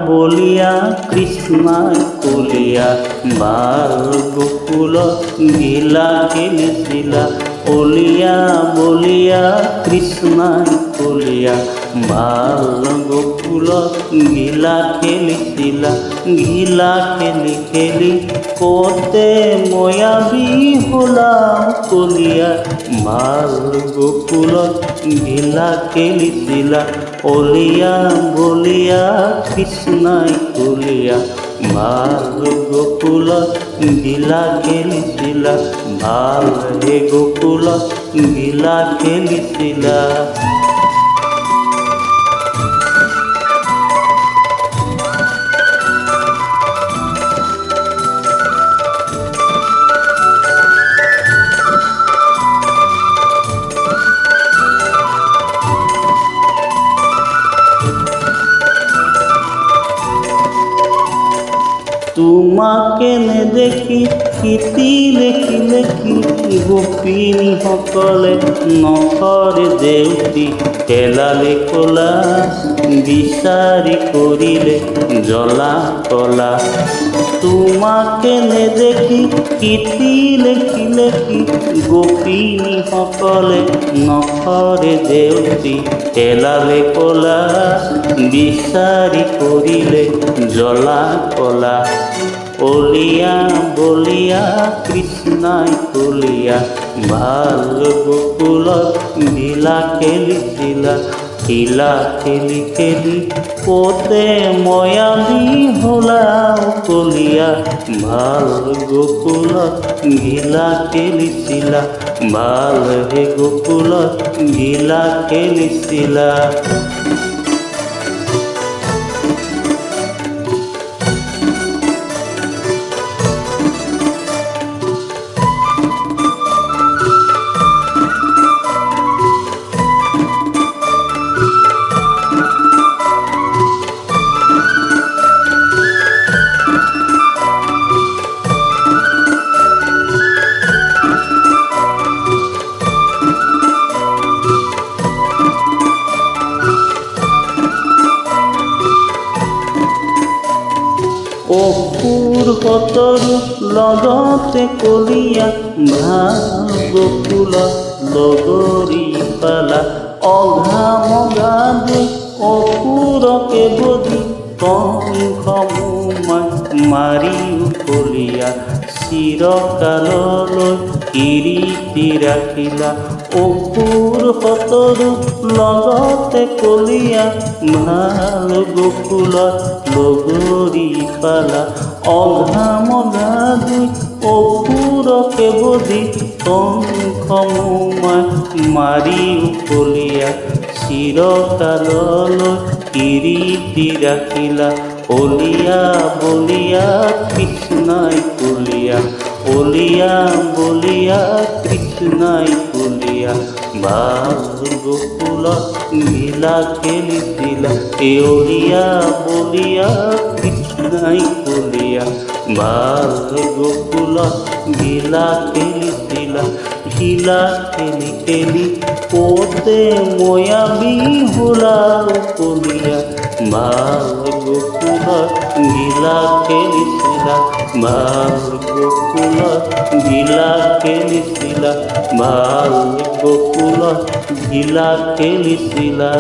বলিয়া কৃষ্ণাই কলিয়া বাল গোকুলত গিলা খেলিছিলা অলিয়া বলিয়া কৃষ্ণাই কলিয়া বাল গোকুলত গিলা খেলিছিলা গিলা খেলি খেলি কতে ময়াবী হলাম কলিয়া বাল গোকুলত গিলা খেলিছিলা অলিয়া বলিয়া কৃষ্ণাই কলিয়া বাল গোকুলত গিলা খেলিছিলা বাল হে গোকুলত গিলা খেলিছিলা। তোমাকে নে দেখি কিতি লেখি লেখি গোপিনী সকলে নখৰে দেউতি পেলালে কলা বিচাৰি কৰিলে জ্বলা কলা। তোমাকে নে দেখি কিতি লেখি লেখি গোপিনী সকলে নখৰে দেউতি পেলালে কলা বিচাৰি কৰিলে জ্বলা কলা। অলিয়া বলিয়া কৃষ্ণাই কলিয়া বাল গোকুলত গিলা খেলিছিলা গিলা খেলি খেলি কতে ময়াবী হলাও কলিয়া বাল গোকুলত গিলা খেলিছিলা বাল হে গোকুলত গিলা খেলিছিলা। অসুৰ সতৰু লগতে কলিয়া ভাল গোকুলত লগৰী পালা অঘা মগা দুই অসুৰকে বধি কংস মাৰিও কলিয়া চিৰকাললৈ কিৰীতি ৰাখিলা। অসুৰ সতৰু লগতে কলিয়া ভাল গোকুলত লগৰী পালা অঘা মগা দুই অসুৰকে বধি কংস মাৰিও কলিয়া চিৰকাললৈ কিৰীতি ৰাখিলা। অলিয়া বলিয়া কৃষ্ণাই কলিয়া অলিয়া বলিয়া কৃষ্ণাই কলিয়া বাল গোকুলত গিলা খেলিছিলা অলিয়া বলিয়া কৃষ্ণাই কলিয়া বাল গোকুলত গিলা খেলিছিলা গিলা খেলি খেলি কতে ময়াবী হলাও কলিয়া বাল গোকুলত গিলা খেলিছিলা বাল গোকুলত গিলা খেলিছিলা বাল গোকুলত গিলা খেলিছিলা।